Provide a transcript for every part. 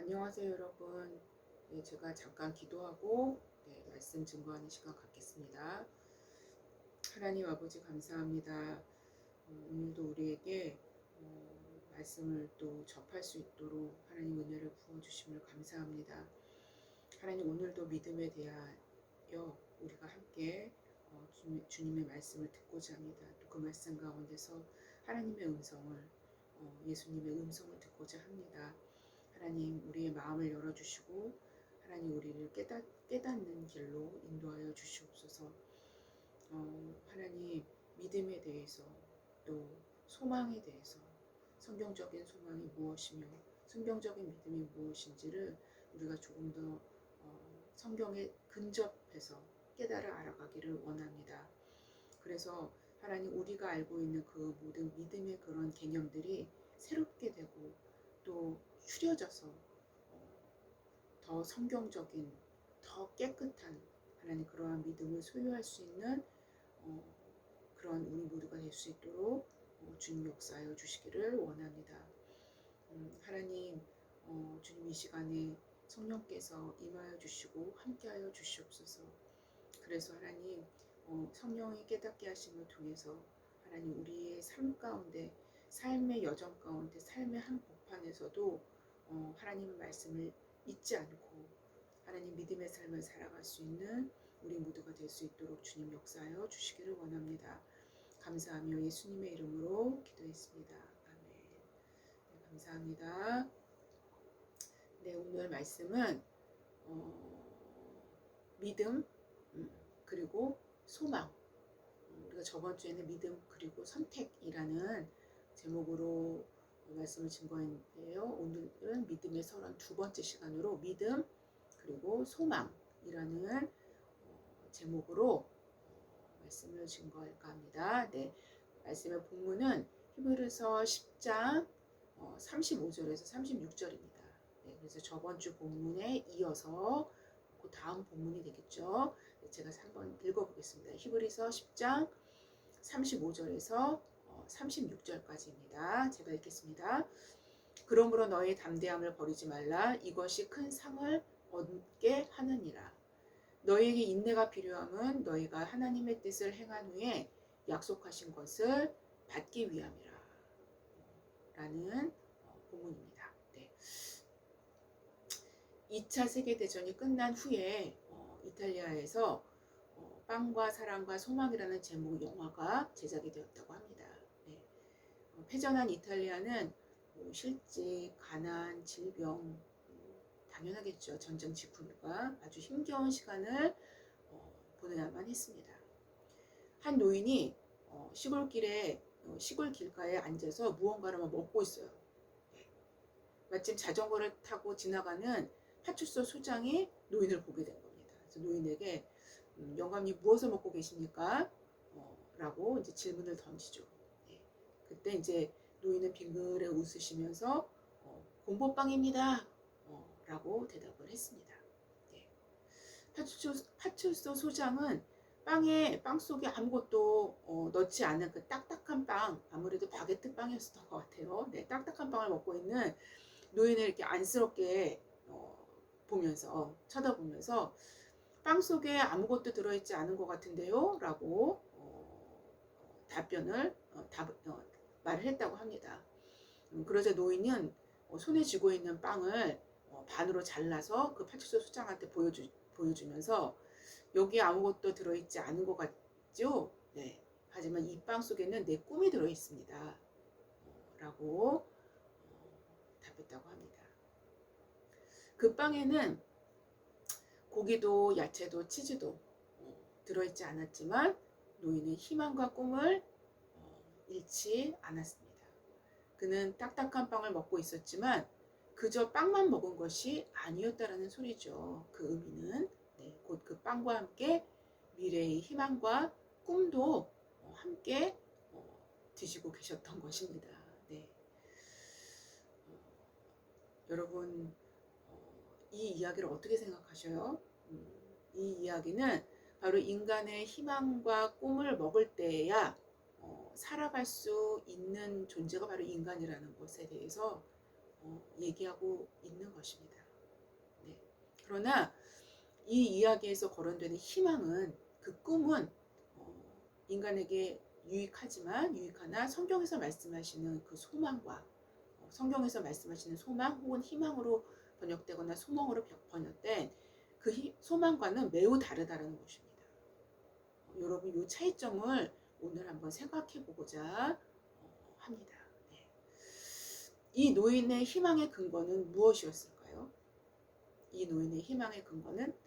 안녕하세요, 여러분. 네, 제가 잠깐 기도하고 말씀 증거하는 시간 갖겠습니다. 하나님 아버지 감사합니다. 오늘도 우리에게 말씀을 또 접할 수 있도록 하나님 은혜를 부어주심을 감사합니다. 하나님 오늘도 믿음에 대하여 우리가 함께 주님의 말씀을 듣고자 합니다. 또 그 말씀 가운데서 하나님의 음성을 예수님의 음성을 듣고자 합니다. 하나님 우리의 마음을 열어주시고 하나님 우리를 깨닫는 길로 인도하여 주시옵소서. 하나님 믿음에 대해서 또 소망에 대해서 성경적인 소망이 무엇이며 성경적인 믿음이 무엇인지를 우리가 조금 더 성경에 근접해서 깨달아 알아가기를 원합니다. 그래서 하나님 우리가 알고 있는 그 모든 믿음의 그런 개념들이 새롭게 되고 또 추려져서 더 성경적인 더 깨끗한 하나님 그러한 믿음을 소유할 수 있는 그런 우리 모두가 될 수 있도록 주님 역사하여 주시기를 원합니다. 하나님 주님 이 시간에 성령께서 임하여 주시고 함께하여 주시옵소서. 그래서 하나님 성령이 깨닫게 하심을 통해서 하나님 우리의 삶 가운데 삶의 여정 가운데 삶의 한복판에서도 하나님의 말씀을 잊지 않고 하나님 믿음의 삶을 살아갈 수 있는 우리 모두가 될 수 있도록 주님 역사하여 주시기를 원합니다. 감사하며 예수님의 이름으로 기도했습니다. 아멘. 네, 감사합니다. 네, 오늘 말씀은 믿음 그리고 소망, 우리가 저번 주에는 믿음 그리고 선택이라는 제목으로 말씀을 증거했는데요. 오늘은 믿음의 32번째 시간으로 믿음 그리고 소망이라는 제목으로 말씀을 증거할까 합니다. 네, 말씀의 본문은 히브리서 10장 35절에서 36절입니다. 네, 그래서 저번 주 본문에 이어서 그 다음 본문이 되겠죠. 네, 제가 한번 읽어보겠습니다. 히브리서 10장 35절에서 36절까지입니다. 제가 읽겠습니다. 그러므로 너의 담대함을 버리지 말라. 이것이 큰 상을 얻게 하느니라. 너희에게 인내가 필요함은 너희가 하나님의 뜻을 행한 후에 약속하신 것을 받기 위함이라. 라는 본문입니다. 네. 2차 세계대전이 끝난 후에 이탈리아에서 빵과 사랑과 소망이라는 제목의 영화가 제작이 되었다고 합니다. 네. 패전한 이탈리아는 실직, 가난, 질병, 당연하겠죠. 전쟁 직후니까 아주 힘겨운 시간을 보내야만 했습니다. 한 노인이 시골 길가에 앉아서 무언가를 먹고 있어요. 네. 마침 자전거를 타고 지나가는 파출소 소장이 노인을 보게 된 겁니다. 그래서 노인에게 영감님 무엇을 먹고 계십니까? 라고 이제 질문을 던지죠. 네. 그때 이제 노인은 빙그레 웃으시면서 공포빵입니다. 라고 대답을 했습니다. 네. 파출소 소장은 빵 속에 아무것도 넣지 않은 그 딱딱한 빵, 아무래도 바게트 빵이었던 것 같아요. 네, 딱딱한 빵을 먹고 있는 노인을 이렇게 안쓰럽게 쳐다보면서 빵 속에 아무것도 들어있지 않은 것 같은데요? 라고 말을 했다고 합니다. 그러자 노인은 손에 쥐고 있는 빵을 반으로 잘라서 그 파출소 소장한테 보여주면서 여기에 아무것도 들어있지 않은 것 같죠? 네. 하지만 이 빵 속에는 내 꿈이 들어있습니다. 라고 답했다고 합니다. 그 빵에는 고기도 야채도 치즈도 들어있지 않았지만 노인은 희망과 꿈을 잃지 않았습니다. 그는 딱딱한 빵을 먹고 있었지만 그저 빵만 먹은 것이 아니었다라는 소리죠. 그 의미는 곧 그 빵과 함께 미래의 희망과 꿈도 함께 드시고 계셨던 것입니다. 네. 여러분 이 이야기를 어떻게 생각하셔요? 이 이야기는 바로 인간의 희망과 꿈을 먹을 때야 살아갈 수 있는 존재가 바로 인간이라는 것에 대해서 얘기하고 있는 것입니다. 네. 그러나 이 이야기에서 거론되는 희망은, 그 꿈은 인간에게 유익하나 성경에서 말씀하시는 그 소망과, 성경에서 말씀하시는 소망 혹은 희망으로 번역되거나 소망으로 번역된 그 소망과는 매우 다르다는 것입니다. 여러분, 이 차이점을 오늘 한번 생각해 보고자 합니다. 네. 이 노인의 희망의 근거는 무엇이었을까요? 이 노인의 희망의 근거는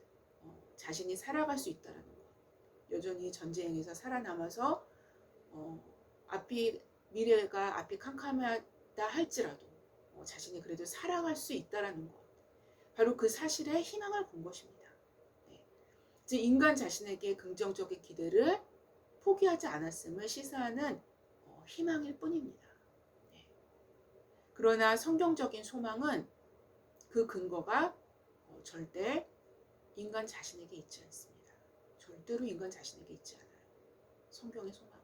자신이 살아갈 수 있다는 것, 여전히 전쟁에서 살아남아서 미래가 앞이 캄캄하다 할지라도 자신이 그래도 살아갈 수 있다는 것, 바로 그 사실에 희망을 본 것입니다. 네. 즉 인간 자신에게 긍정적인 기대를 포기하지 않았음을 시사하는 희망일 뿐입니다. 네. 그러나 성경적인 소망은 그 근거가 절대 인간 자신에게 있지 않습니다. 절대로 인간 자신에게 있지 않아요. 성경의 소망은.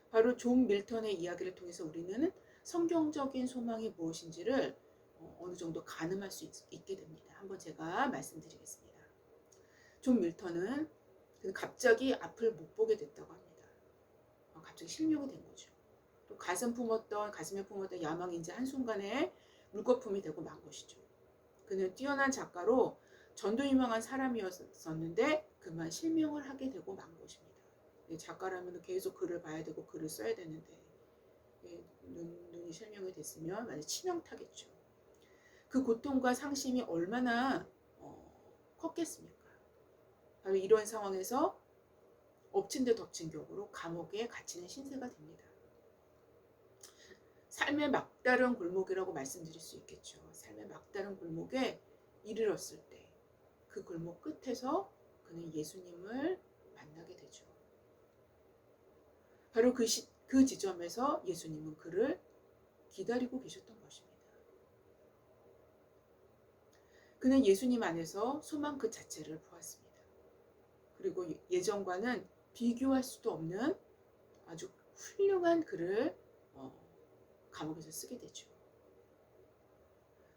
바로 존 밀턴의 이야기를 통해서 우리는 성경적인 소망이 무엇인지를 어느 정도 가늠할 수 있게 됩니다. 한번 제가 말씀드리겠습니다. 존 밀턴은 갑자기 앞을 못 보게 됐다고 합니다. 갑자기 실명이 된 거죠. 또 가슴에 품었던 야망이 이제 한순간에 물거품이 되고 만 것이죠. 그는 뛰어난 작가로 전도 유명한 사람이었었는데 그만 실명을 하게 되고 만 것입니다. 작가라면 계속 글을 봐야 되고 글을 써야 되는데 눈이 실명이 됐으면 완전 치명타겠죠. 그 고통과 상심이 얼마나 컸겠습니까? 바로 이런 상황에서 엎친 데 덮친 격으로 감옥에 갇히는 신세가 됩니다. 삶의 막다른 골목이라고 말씀드릴 수 있겠죠. 삶의 막다른 골목에 이르렀을 때 그 골목 끝에서 그는 예수님을 만나게 되죠. 바로 그 지점에서 예수님은 그를 기다리고 계셨던 것입니다. 그는 예수님 안에서 소망 그 자체를 보았습니다. 그리고 예전과는 비교할 수도 없는 아주 훌륭한 글을 감옥에서 쓰게 되죠.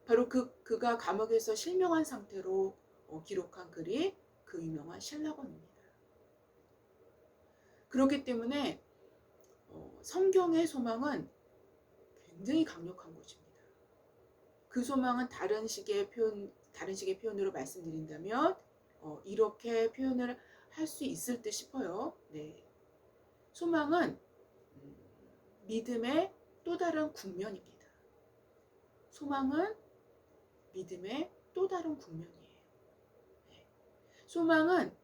바로 그가 감옥에서 실명한 상태로 기록한 글이 그 유명한 샬라건입니다. 그렇기 때문에 성경의 소망은 굉장히 강력한 것입니다. 그 소망은 다른 식의 표현으로 말씀드린다면 이렇게 표현을 할 수 있을 듯 싶어요. 네. 소망은 믿음의 또 다른 국면입니다. 소망은 믿음의 또 다른 국면이에요. 네. 소망은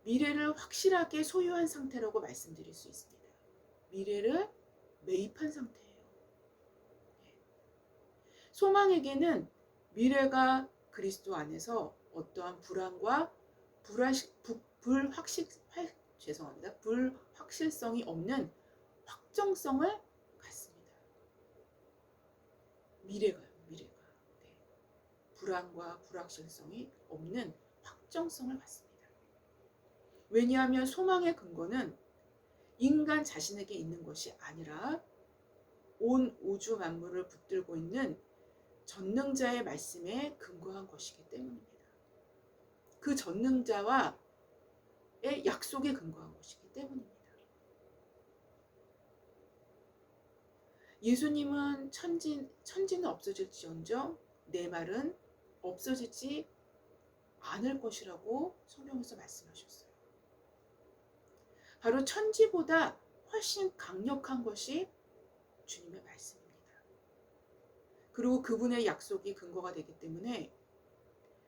미래를 확실하게 소유한 상태라고 말씀드릴 수 있습니다. 미래를 매입한 상태예요. 네. 소망에게는 미래가 그리스도 안에서 어떠한 불안과 불확실성이 없는 확정성을 갖습니다. 미래가요. 네. 불안과 불확실성이 없는 확정성을 갖습니다. 왜냐하면 소망의 근거는 인간 자신에게 있는 것이 아니라 온 우주 만물을 붙들고 있는 전능자의 말씀에 근거한 것이기 때문입니다. 그 전능자와의 약속에 근거한 것이기 때문입니다. 예수님은 천지는 없어질지언정 내 말은 없어지지 않을 것이라고 성경에서 말씀하셨어요. 바로 천지보다 훨씬 강력한 것이 주님의 말씀입니다. 그리고 그분의 약속이 근거가 되기 때문에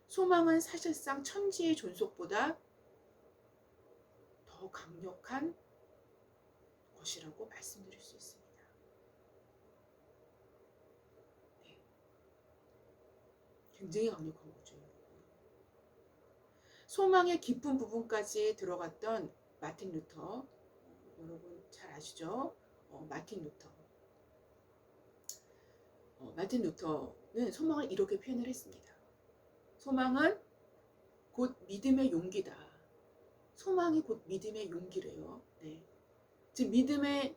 소망은 사실상 천지의 존속보다 더 강력한 것이라고 말씀드릴 수 있습니다. 네. 굉장히 강력한 거죠. 소망의 깊은 부분까지 들어갔던 마틴 루터, 여러분 잘 아시죠? 마틴 루터는 소망을 이렇게 표현을 했습니다. 소망은 곧 믿음의 용기다. 소망이 곧 믿음의 용기래요. 네. 즉 믿음의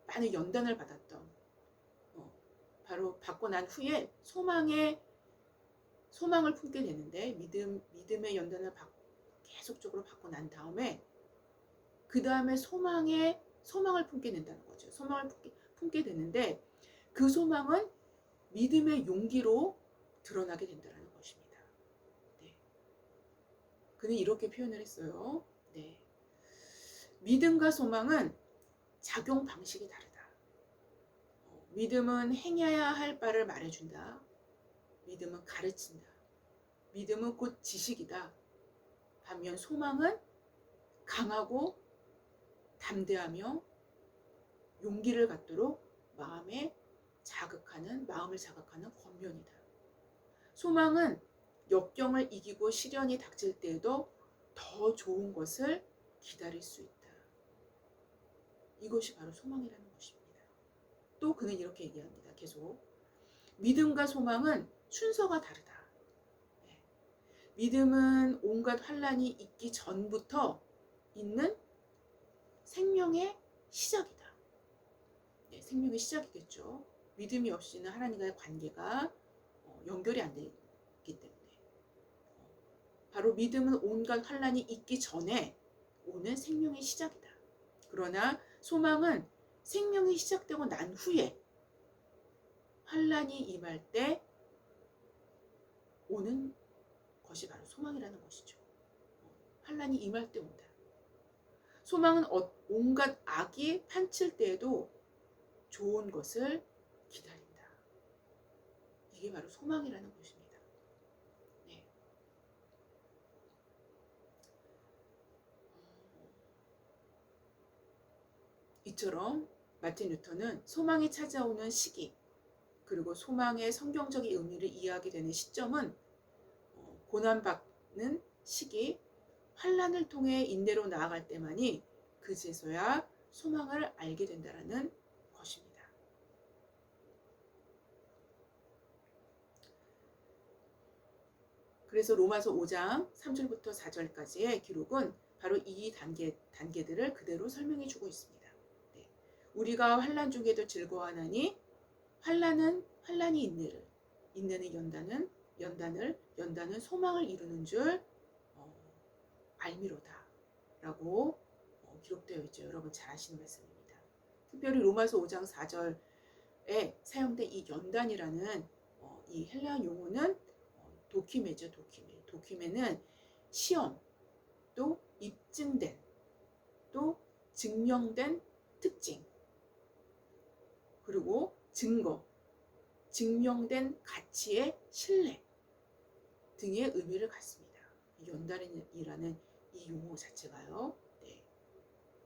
많은 연단을 받았던, 바로 받고 난 후에 소망을 품게 되는데, 믿음의 연단을 계속적으로 받고 난 다음에 그 다음에 소망을 품게 된다는 거죠. 소망을 품게 되는데, 그 소망은 믿음의 용기로 드러나게 된다는 것입니다. 네. 그는 이렇게 표현을 했어요. 네. 믿음과 소망은 작용 방식이 다르다. 믿음은 행해야 할 바를 말해준다. 믿음은 가르친다. 믿음은 곧 지식이다. 반면 소망은 강하고 담대하며 용기를 갖도록 마음을 자극하는 권면이다. 소망은 역경을 이기고 시련이 닥칠 때에도 더 좋은 것을 기다릴 수 있다. 이것이 바로 소망이라는 것입니다. 또 그는 이렇게 얘기합니다. 계속 믿음과 소망은 순서가 다르다. 믿음은 온갖 환란이 있기 전부터 있는 생명의 시작이다. 생명의 시작이겠죠. 믿음이 없이는 하나님과의 관계가 연결이 안 되기 때문에, 바로 믿음은 온갖 환란이 있기 전에 오는 생명의 시작이다. 그러나 소망은 생명이 시작되고 난 후에 환란이 임할 때 오는 것이 바로 소망이라는 것이죠. 환란이 임할 때 온다. 소망은 온갖 악이 판칠 때에도 좋은 것을 기다린다. 이게 바로 소망이라는 것입니다. 네. 이처럼 마틴 루터는 소망이 찾아오는 시기, 그리고 소망의 성경적인 의미를 이해하게 되는 시점은 고난받는 시기, 환란을 통해 인내로 나아갈 때만이 그제서야 소망을 알게 된다는 것입니다. 그래서 로마서 5장 3절부터 4절까지의 기록은 바로 이 단계들을 그대로 설명해 주고 있습니다. 네. 우리가 환란 중에도 즐거워하나니 환란이 인내를, 인내는 연단은 소망을 이루는 줄 알미로다 라고 기록되어 있죠. 여러분 잘 아시는 말씀입니다. 특별히 로마서 5장 4절에 사용된 이 연단이라는 이 헬라어 용어는 도키메죠. 도키메는 시험, 또 입증된, 또 증명된 특징, 그리고 증거, 증명된 가치의 신뢰 등의 의미를 갖습니다. 이 연단이라는 이 용어 자체가요. 네.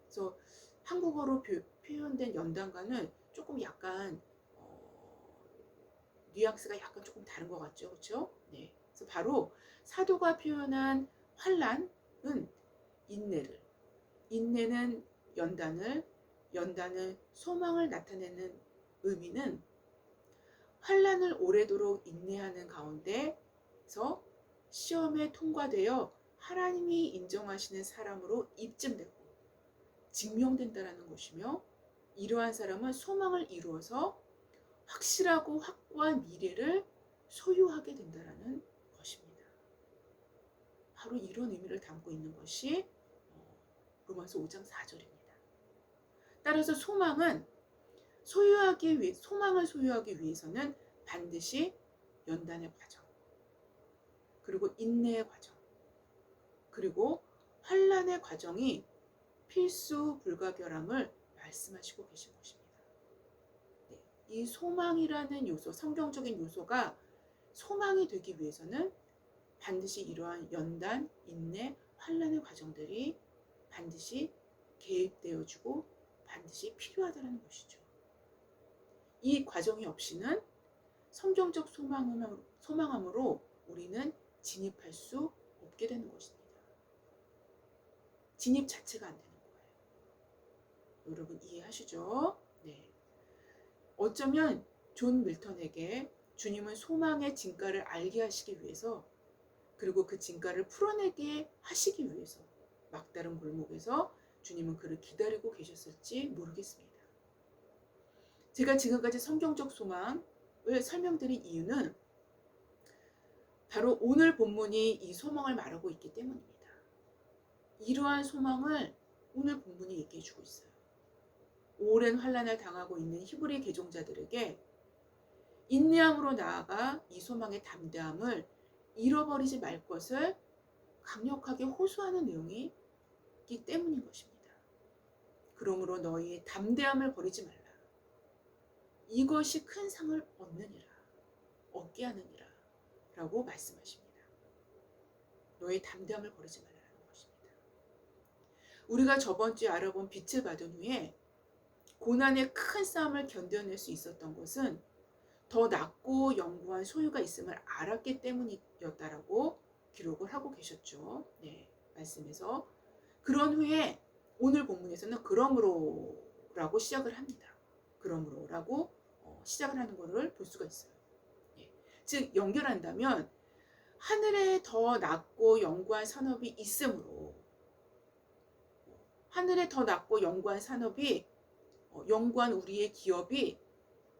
그래서 한국어로 표현된 연단과는 조금 약간 뉘앙스가 약간 조금 다른 것 같죠, 그렇죠? 네. 그래서 바로 사도가 표현한 환란은 인내는 연단은 소망을 나타내는 의미는 환란을 오래도록 인내하는 가운데서 시험에 통과되어 하나님이 인정하시는 사람으로 입증되고 증명된다는 것이며, 이러한 사람은 소망을 이루어서 확실하고 확고한 미래를 소유하게 된다는 것입니다. 바로 이런 의미를 담고 있는 것이 로마서 5장 4절입니다. 따라서 소망을 소유하기 위해서는 반드시 연단의 과정, 그리고 인내의 과정, 그리고 환란의 과정이 필수 불가결함을 말씀하시고 계신 것입니다. 네. 이 소망이라는 요소, 성경적인 요소가 소망이 되기 위해서는 반드시 이러한 연단, 인내, 환란의 과정들이 반드시 개입되어주고 반드시 필요하다는 것이죠. 이 과정이 없이는 성경적 소망함으로 우리는 진입할 수 없게 되는 것입니다. 진입 자체가 안 되는 거예요. 여러분 이해하시죠? 네. 어쩌면 존 밀턴에게 주님은 소망의 진가를 알게 하시기 위해서, 그리고 그 진가를 풀어내게 하시기 위해서 막다른 골목에서 주님은 그를 기다리고 계셨을지 모르겠습니다. 제가 지금까지 성경적 소망을 설명드린 이유는 바로 오늘 본문이 이 소망을 말하고 있기 때문입니다. 이러한 소망을 오늘 본문이 얘기해 주고 있어요. 오랜 환난을 당하고 있는 히브리 개종자들에게 인내함으로 나아가 이 소망의 담대함을 잃어버리지 말 것을 강력하게 호소하는 내용이 있기 때문인 것입니다. 그러므로 너희의 담대함을 버리지 말라. 이것이 큰 상을 얻게 하느니라 라고 말씀하십니다. 너의 담대함을 버리지 말라는 것입니다. 우리가 저번 주에 알아본 빛을 받은 후에 고난의 큰 싸움을 견뎌낼 수 있었던 것은 더 낮고 영구한 소유가 있음을 알았기 때문이었다라고 기록을 하고 계셨죠. 네, 말씀에서. 그런 후에 오늘 본문에서는 그러므로라고 시작을 합니다. 그러므로라고 시작을 하는 것을 볼 수가 있어요. 네. 즉 연결한다면 하늘에 더 낮고 영구한 산업이 있으므로, 하늘에 더 낮고 영구한 산업이 영구한 우리의 기업이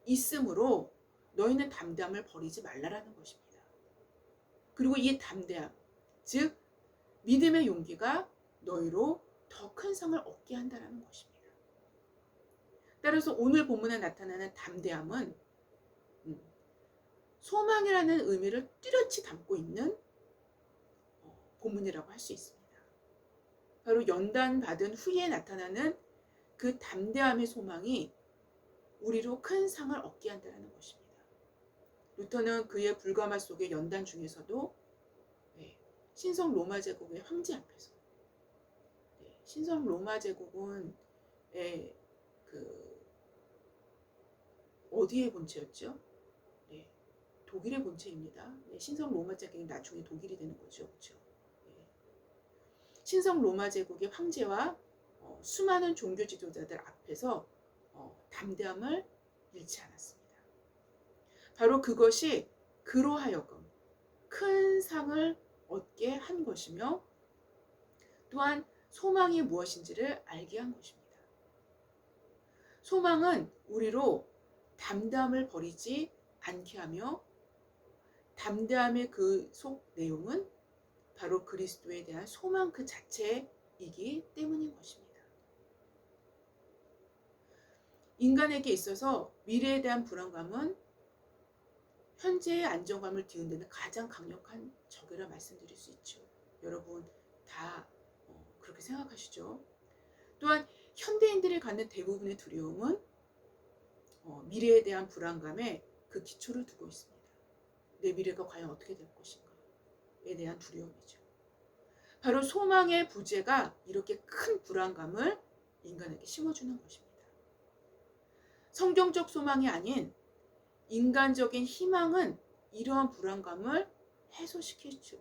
있으므로 너희는 담대함을 버리지 말라라는 것입니다. 그리고 이 담대함, 즉 믿음의 용기가 너희로 더 큰 상을 얻게 한다는 것입니다. 따라서 오늘 본문에 나타나는 담대함은 소망이라는 의미를 뚜렷이 담고 있는 본문이라고 할 수 있습니다. 바로 연단받은 후에 나타나는 그 담대함의 소망이 우리로 큰 상을 얻게 한다는 것입니다. 루터는 그의 불가마 속의 연단 중에서도 신성 로마 제국의 황제 앞에서, 신성 로마 제국은 어디의 본체였죠? 독일의 본체입니다. 신성 로마 제국이 나중에 독일이 되는 거죠. 그렇죠? 신성 로마 제국의 황제와 수많은 종교 지도자들 앞에서 담대함을 잃지 않았습니다. 바로 그것이 그로 하여금 큰 상을 얻게 한 것이며 또한 소망이 무엇인지를 알게 한 것입니다. 소망은 우리로 담대함을 버리지 않게 하며 담대함의 그 속 내용은 바로 그리스도에 대한 소망 그 자체이기 때문인 것입니다. 인간에게 있어서 미래에 대한 불안감은 현재의 안정감을 뒤흔드는 가장 강력한 적이라 말씀드릴 수 있죠. 여러분 다 그렇게 생각하시죠? 또한 현대인들이 갖는 대부분의 두려움은 미래에 대한 불안감에 그 기초를 두고 있습니다. 내 미래가 과연 어떻게 될 것인가에 대한 두려움이죠. 바로 소망의 부재가 이렇게 큰 불안감을 인간에게 심어주는 것입니다. 성경적 소망이 아닌 인간적인 희망은 이러한 불안감을 해소시켜줄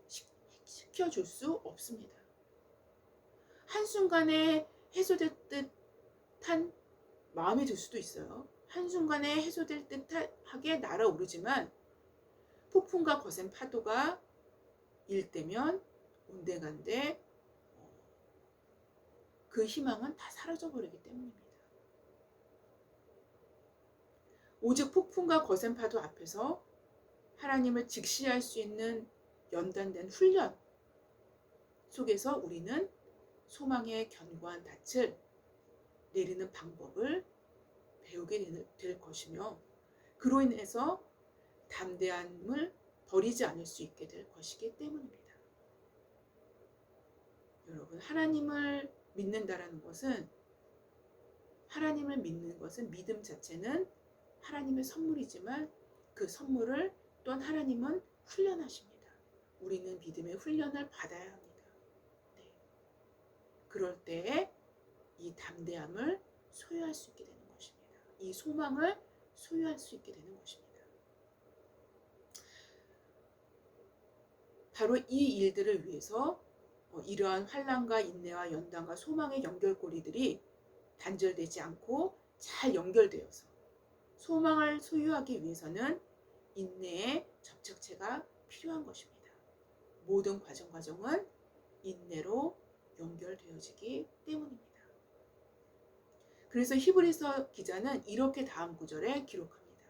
수 없습니다. 한순간에 해소될 듯한 마음이 들 수도 있어요. 한순간에 해소될 듯하게 날아오르지만 폭풍과 거센 파도가 일때면 온데간데 그 희망은 다 사라져버리기 때문입니다. 오직 폭풍과 거센 파도 앞에서 하나님을 직시할 수 있는 연단된 훈련 속에서 우리는 소망의 견고한 닻을 내리는 방법을 배우게 될 것이며 그로 인해서 담대함을 버리지 않을 수 있게 될 것이기 때문입니다. 여러분, 하나님을 믿는다라는 것은, 하나님을 믿는 것은 믿음 자체는 하나님의 선물이지만 그 선물을 또한 하나님은 훈련하십니다. 우리는 믿음의 훈련을 받아야 합니다. 그럴 때에 이 담대함을 소유할 수 있게 되는 것입니다. 이 소망을 소유할 수 있게 되는 것입니다. 바로 이 일들을 위해서 이러한 환난과 인내와 연단과 소망의 연결고리들이 단절되지 않고 잘 연결되어서 소망을 소유하기 위해서는 인내의 접착체가 필요한 것입니다. 모든 과정은 인내로 연결되어지기 때문입니다. 그래서 히브리서 기자는 이렇게 다음 구절에 기록합니다.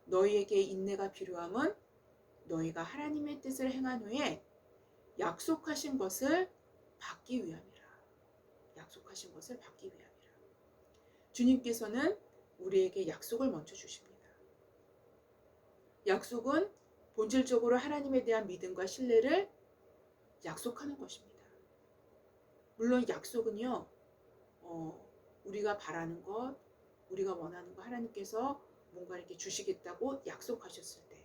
너희에게 인내가 필요함은 너희가 하나님의 뜻을 행한 후에 약속하신 것을 받기 위함이라. 약속하신 것을 받기 위함이라. 주님께서는 우리에게 약속을 먼저 주십니다. 약속은 본질적으로 하나님에 대한 믿음과 신뢰를 약속하는 것입니다. 물론 약속은요, 우리가 바라는 것, 우리가 원하는 것 하나님께서 뭔가 이렇게 주시겠다고 약속하셨을 때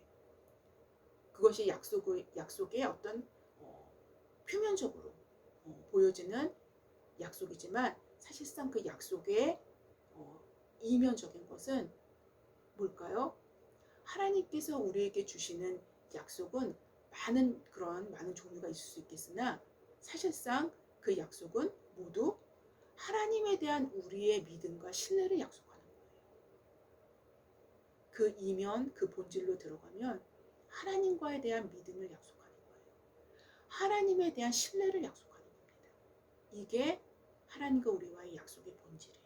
그것이 약속의 어떤 표면적으로 보여지는 약속이지만 사실상 그 약속의 이면적인 것은 뭘까요? 하나님께서 우리에게 주시는 약속은 많은 종류가 있을 수 있겠으나 사실상 그 약속은 모두 하나님에 대한 우리의 믿음과 신뢰를 약속하는 거예요. 그 이면, 그 본질로 들어가면 하나님과에 대한 믿음을 약속하는 거예요. 하나님에 대한 신뢰를 약속하는 겁니다. 이게 하나님과 우리와의 약속의 본질이에요.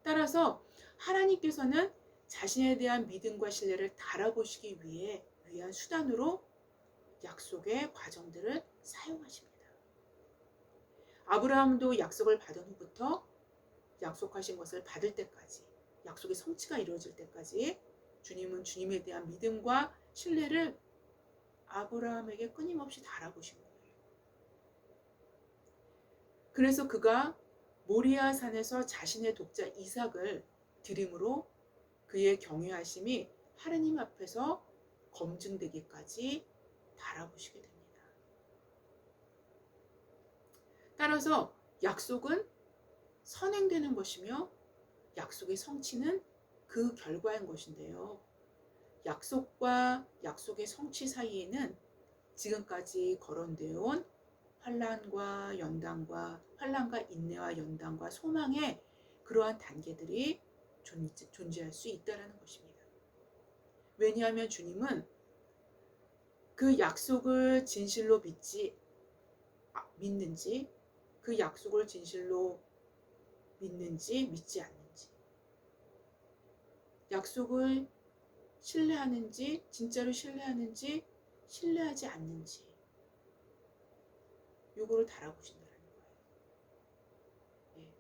따라서 하나님께서는 자신에 대한 믿음과 신뢰를 달아보시기 위한 수단으로 약속의 과정들을 사용하십니다. 아브라함도 약속을 받은 후부터 약속하신 것을 받을 때까지, 약속의 성취가 이루어질 때까지 주님은 주님에 대한 믿음과 신뢰를 아브라함에게 끊임없이 달아보신 거예요. 그래서 그가 모리아 산에서 자신의 독자 이삭을 드림으로 그의 경외하심이 하나님 앞에서 검증되기까지 달아보시게 됩니다. 따라서 약속은 선행되는 것이며 약속의 성취는 그 결과인 것인데요. 약속과 약속의 성취 사이에는 지금까지 거론되어 온 환난과 인내와 연단과 소망의 그러한 단계들이 존재할 수 있다는 것입니다. 왜냐하면 주님은 그 약속을 진실로 믿는지, 그 약속을 진실로 믿는지 믿지 않는지, 약속을 신뢰하는지, 진짜로 신뢰하는지, 신뢰하지 않는지, 요거를 달아보신다는 거예요. 네.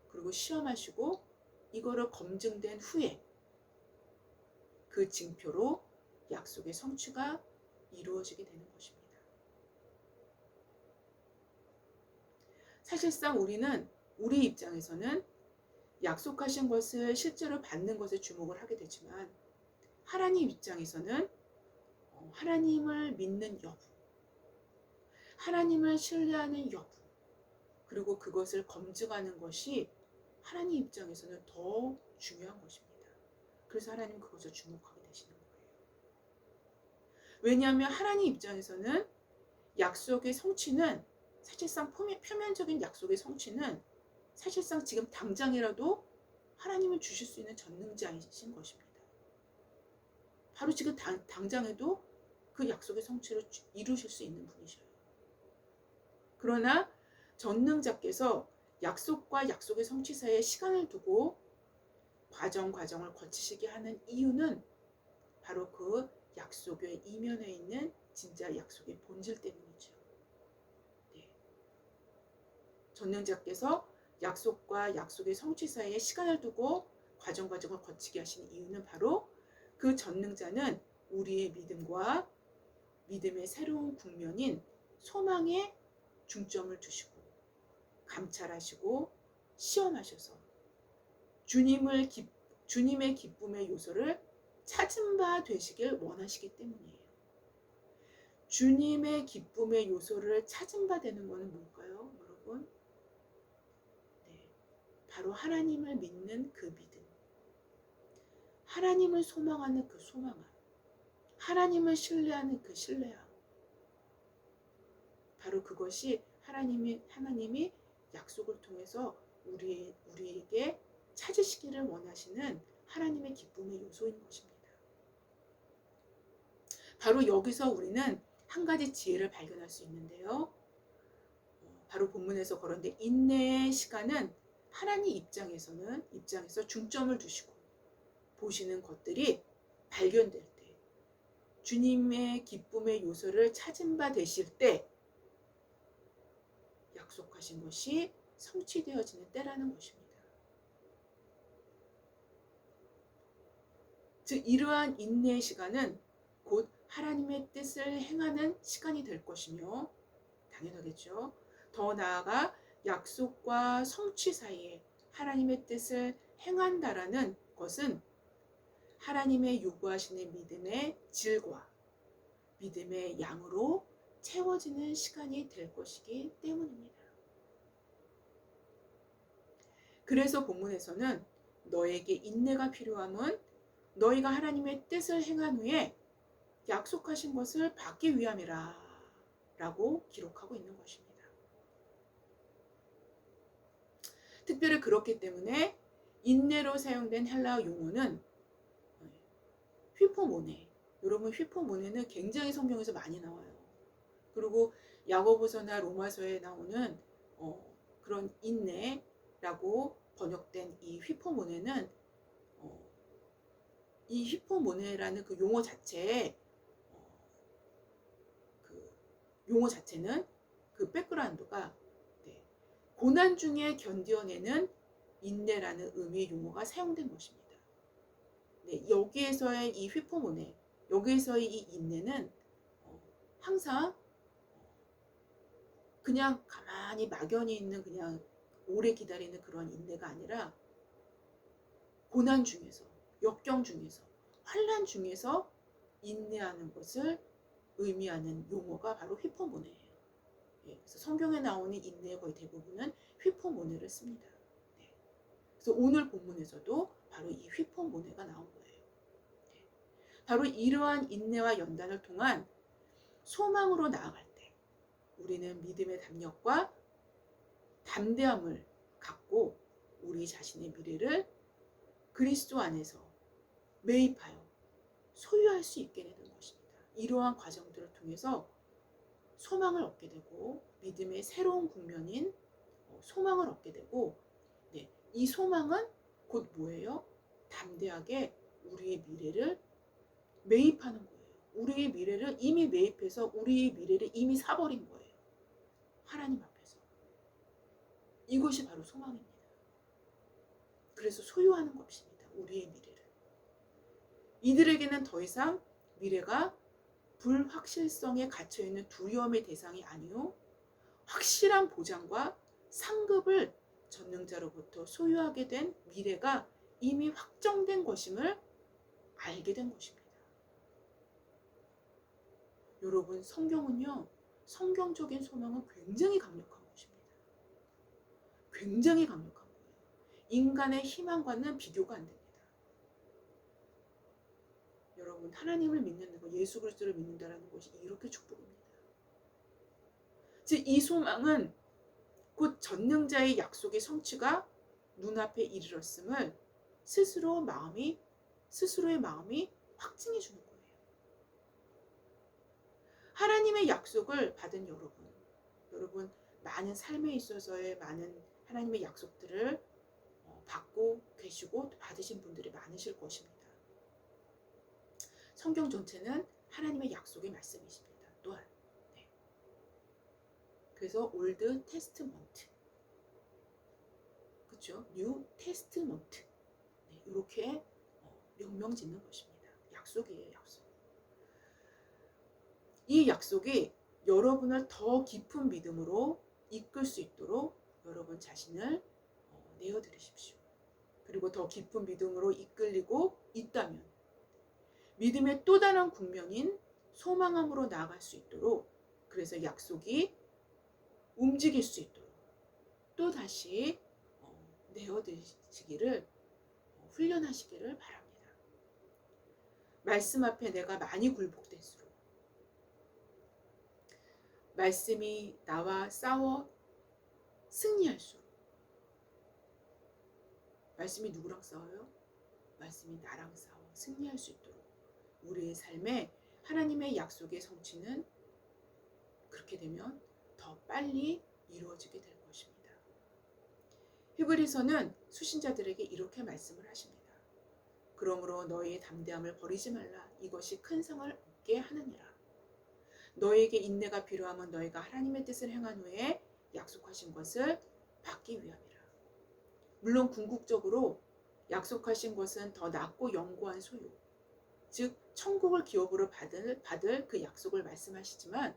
그리고 시험하시고 이거를 검증된 후에 그 징표로 약속의 성취가 이루어지게 되는 것입니다. 사실상 우리는 우리 입장에서는 약속하신 것을 실제로 받는 것에 주목을 하게 되지만 하나님 입장에서는 하나님을 믿는 여부, 하나님을 신뢰하는 여부, 그리고 그것을 검증하는 것이 하나님 입장에서는 더 중요한 것입니다. 그래서 하나님 그것을 주목하게 되시는 거예요. 왜냐하면 하나님 입장에서는 약속의 성취는 사실상 표면적인 약속의 성취는 사실상 지금 당장이라도 하나님은 주실 수 있는 전능자이신 것입니다. 바로 지금 당장에도 그 약속의 성취를 이루실 수 있는 분이셔요. 그러나 전능자께서 약속과 약속의 성취 사이에 시간을 두고 과정을 거치시게 하는 이유는 바로 그 약속의 이면에 있는 진짜 약속의 본질 때문이죠. 네. 전능자께서 약속과 약속의 성취 사이에 시간을 두고 과정을 거치게 하시는 이유는 바로 그 전능자는 우리의 믿음과 믿음의 새로운 국면인 소망에 중점을 두시고 감찰하시고 시험하셔서 주님의 기쁨의 요소를 찾은 바 되시길 원하시기 때문이에요. 주님의 기쁨의 요소를 찾은 바 되는 것은 뭘까요, 여러분? 네, 바로 하나님을 믿는 그 믿음, 하나님을 소망하는 그 소망함, 하나님을 신뢰하는 그 신뢰함. 바로 그것이 하나님이 약속을 통해서 우리에게 찾으시기를 원하시는 하나님의 기쁨의 요소인 것입니다. 바로 여기서 우리는 한 가지 지혜를 발견할 수 있는데요. 바로 본문에서 거론된 인내의 시간은 하나님 입장에서 중점을 두시고 보시는 것들이 발견될 때, 주님의 기쁨의 요소를 찾은 바 되실 때 약속하신 것이 성취되어지는 때라는 것입니다. 즉 이러한 인내의 시간은 곧 하나님의 뜻을 행하는 시간이 될 것이며, 당연하겠죠. 더 나아가 약속과 성취 사이에 하나님의 뜻을 행한다라는 것은 하나님의 요구하시는 믿음의 질과 믿음의 양으로 채워지는 시간이 될 것이기 때문입니다. 그래서 본문에서는 너에게 인내가 필요함은 너희가 하나님의 뜻을 행한 후에 약속하신 것을 받기 위함이라 라고 기록하고 있는 것입니다. 특별히 그렇기 때문에 인내로 사용된 헬라어 용어는 휘포모네. 여러분, 휘포모네는 굉장히 성경에서 많이 나와요. 그리고 야고보서나 로마서에 나오는 그런 인내라고 번역된 이 휘포모네는 이 휘포모네라는 그 용어 자체에 그 용어 자체는 그 백그라운드가 고난 중에 견뎌내는 인내라는 의미의 용어가 사용된 것입니다. 여기에서의 이 휘포모네, 여기에서의 이 인내는 항상 그냥 가만히 막연히 있는 그냥 오래 기다리는 그런 인내가 아니라 고난 중에서, 역경 중에서, 환난 중에서 인내하는 것을 의미하는 용어가 바로 휘포모네예요. 그래서 성경에 나오는 인내의 거의 대부분은 휘포모네를 씁니다. 그래서 오늘 본문에서도 바로 이 휘포모네가 나온 거예요. 바로 이러한 인내와 연단을 통한 소망으로 나아갈 때 우리는 믿음의 담력과 담대함을 갖고 우리 자신의 미래를 그리스도 안에서 매입하여 소유할 수 있게 되는 것입니다. 이러한 과정들을 통해서 소망을 얻게 되고 믿음의 새로운 국면인 소망을 얻게 되고, 이 소망은 곧 뭐예요? 담대하게 우리의 미래를 매입하는 거예요. 우리의 미래를 이미 매입해서 우리의 미래를 이미 사버린 거예요. 하나님 앞에서. 이것이 바로 소망입니다. 그래서 소유하는 것입니다. 우리의 미래를. 이들에게는 더 이상 미래가 불확실성에 갇혀있는 두려움의 대상이 아니요 확실한 보장과 상급을 전능자로부터 소유하게 된 미래가 이미 확정된 것임을 알게 된 것입니다. 여러분, 성경은요, 성경적인 소망은 굉장히 강력한 것입니다. 굉장히 강력한 거예요. 인간의 희망과는 비교가 안 됩니다. 여러분, 하나님을 믿는 것, 예수 그리스도를 믿는다는 것이 이렇게 축복입니다. 즉 이 소망은 곧 전능자의 약속의 성취가 눈앞에 이르렀음을 스스로의 마음이 확증해 주는 거예요. 하나님의 약속을 받은 여러분 많은 삶에 있어서의 많은 하나님의 약속들을 받고 계시고 받으신 분들이 많으실 것입니다. 성경 전체는 하나님의 약속의 말씀이십니다. 또한 그래서 올드 테스트먼트, 그렇죠? 뉴 테스트먼트, 이렇게 명명 짓는 것입니다. 약속이에요, 약속. 이 약속이 여러분을 더 깊은 믿음으로 이끌 수 있도록 여러분 자신을 내어드리십시오. 그리고 더 깊은 믿음으로 이끌리고 있다면 믿음의 또 다른 국면인 소망함으로 나아갈 수 있도록, 그래서 약속이 움직일 수 있도록 또 다시 내어드리시기를 훈련하시기를 바랍니다. 말씀 앞에 내가 많이 굴복될수록, 말씀이 나와 싸워 승리할수록, 말씀이 누구랑 싸워요? 말씀이 나랑 싸워 승리할 수 있도록 우리의 삶에 하나님의 약속의 성취는 그렇게 되면 더 빨리 이루어지게 될 것입니다. 히브리서는 수신자들에게 이렇게 말씀을 하십니다. 그러므로 너희의 담대함을 버리지 말라. 이것이 큰 상을 얻게 하느니라. 너희에게 인내가 필요하면 너희가 하나님의 뜻을 행한 후에 약속하신 것을 받기 위함이라. 물론 궁극적으로 약속하신 것은 더 낮고 영고한 소유, 즉 천국을 기업으로 받을 그 약속을 말씀하시지만,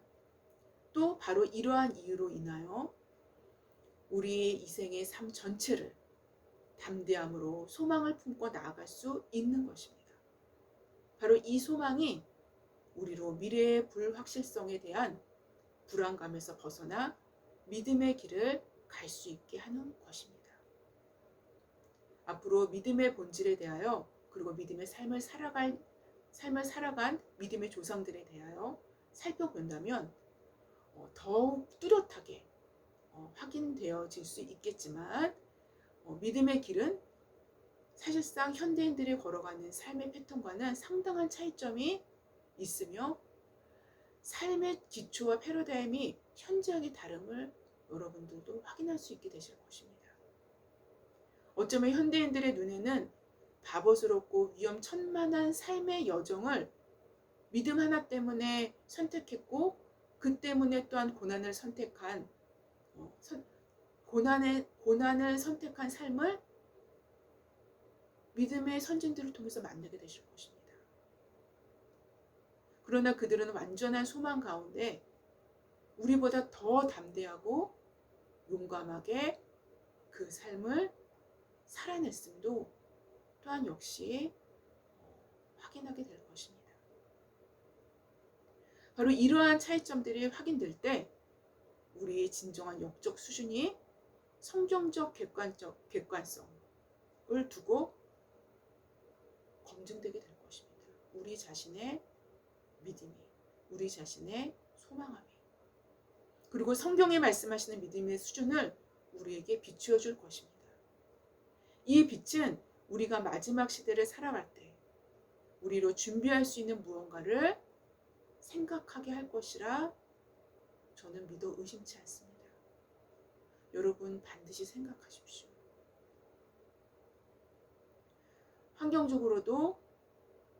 또 바로 이러한 이유로 인하여 우리의 이생의 삶 전체를 담대함으로 소망을 품고 나아갈 수 있는 것입니다. 바로 이 소망이 우리로 미래의 불확실성에 대한 불안감에서 벗어나 믿음의 길을 갈 수 있게 하는 것입니다. 앞으로 믿음의 본질에 대하여, 그리고 믿음의 삶을 살아간 믿음의 조상들에 대하여 살펴본다면 더욱 뚜렷하게 확인되어질 수 있겠지만, 믿음의 길은 사실상 현대인들이 걸어가는 삶의 패턴과는 상당한 차이점이 있으며, 삶의 기초와 패러다임이 현저하게 다름을 여러분들도 확인할 수 있게 되실 것입니다. 어쩌면 현대인들의 눈에는 바보스럽고 위험천만한 삶의 여정을 믿음 하나 때문에 선택했고, 그 때문에 또한 고난을 선택한 삶을 믿음의 선진들을 통해서 만나게 되실 것입니다. 그러나 그들은 완전한 소망 가운데 우리보다 더 담대하고 용감하게 그 삶을 살아냈음도 또한 역시 확인하게 될 것입니다. 바로 이러한 차이점들이 확인될 때 우리의 진정한 영적 수준이 성경적 객관성을 두고 검증되게 될 것입니다. 우리 자신의 믿음이, 우리 자신의 소망함이, 그리고 성경에 말씀하시는 믿음의 수준을 우리에게 비추어 줄 것입니다. 이 빛은 우리가 마지막 시대를 살아갈 때 우리로 준비할 수 있는 무언가를 생각하게 할 것이라 저는 믿어 의심치 않습니다. 여러분 반드시 생각하십시오. 환경적으로도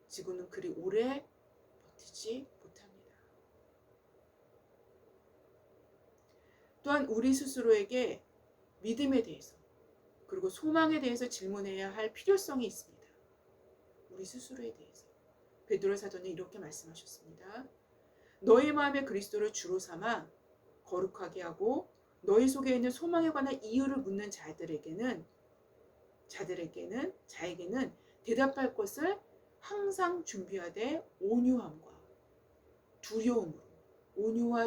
지구는 그리 오래 버티지 못합니다. 또한 우리 스스로에게 믿음에 대해서, 그리고 소망에 대해서 질문해야 할 필요성이 있습니다. 우리 스스로에 대해서. 베드로 사도는 이렇게 말씀하셨습니다. 너희 마음에 그리스도를 주로 삼아 거룩하게 하고 너희 속에 있는 소망에 관한 이유를 묻는 자에게는 대답할 것을 항상 준비하되 온유와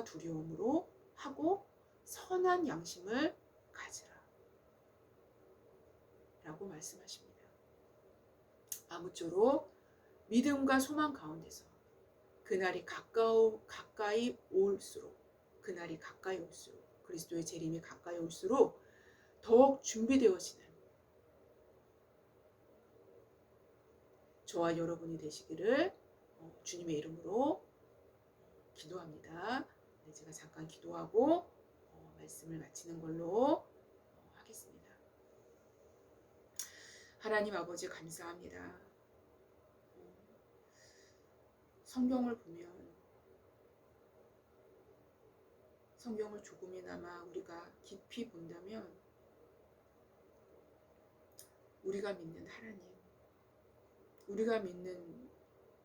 두려움으로 하고 선한 양심을 가지라 라고 말씀하십니다. 아무쪼록 믿음과 소망 가운데서 그날이 가까이 올수록 그리스도의 재림이 가까이 올수록 더욱 준비되어지는 저와 여러분이 되시기를 주님의 이름으로 기도합니다. 제가 잠깐 기도하고 말씀을 마치는 걸로 하겠습니다. 하나님 아버지 감사합니다. 성경을 보면, 성경을 조금이나마 우리가 깊이 본다면 우리가 믿는 하나님, 우리가 믿는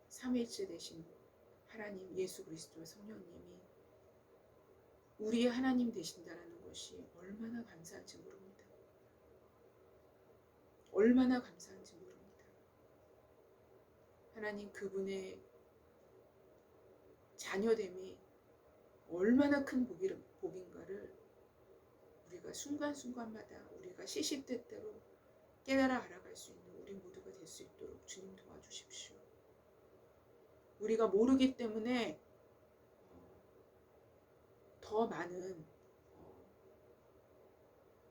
삼위일체 되신 하나님 예수 그리스도 성령님이 우리의 하나님 되신다는 것이 얼마나 감사한지 모릅니다. 얼마나 감사한지 모릅니다. 하나님, 그분의 자녀됨이 얼마나 큰 복인가를 우리가 순간순간마다 우리가 시시때때로 깨달아 알아갈 수 있는 우리 모두가 될 수 있도록 주님 도와주십시오. 우리가 모르기 때문에 더 많은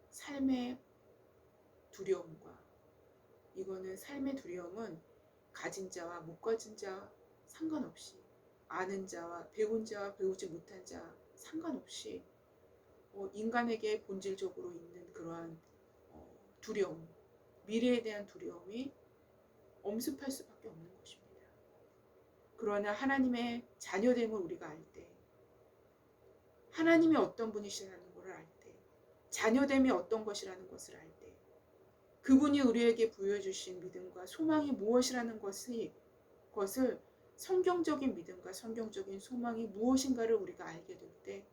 삶의 두려움과, 이거는 삶의 두려움은 가진 자와 못 가진 자 상관없이, 아는 자와 배운 자와 배우지 못한 자 상관없이 인간에게 본질적으로 있는 그러한 두려움, 미래에 대한 두려움이 엄습할 수밖에 없는 것입니다. 그러나 하나님의 자녀됨을 우리가 알 때, 하나님이 어떤 분이시라는 것을 알 때, 자녀됨이 어떤 것이라는 것을 알 때, 그분이 우리에게 부여해 주신 믿음과 소망이 무엇이라는 것을 성경적인 믿음과 성경적인 소망이 무엇인가를 우리가 알게 될 때,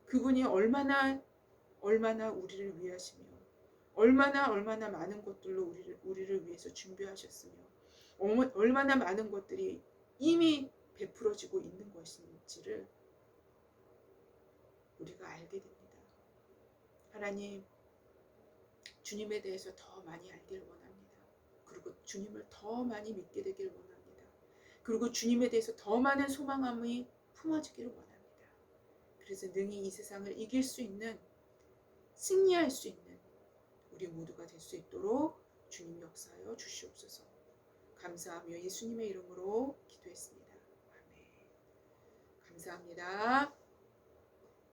그분이 얼마나 우리를 위하시며 얼마나 많은 것들로 우리를 위해서 준비하셨으며 얼마나 많은 것들이 이미 베풀어지고 있는 것인지를 우리가 알게 됩니다. 하나님, 주님에 대해서 더 많이 알기를 원합니다. 그리고 주님을 더 많이 믿게 되기를 원합니다. 그리고 주님에 대해서 더 많은 소망함이 품어지기를 원합니다. 그래서 능히 이 세상을 이길 수 있는, 승리할 수 있는 우리 모두가 될 수 있도록 주님 역사하여 주시옵소서. 감사하며 예수님의 이름으로 기도했습니다. 아멘. 감사합니다.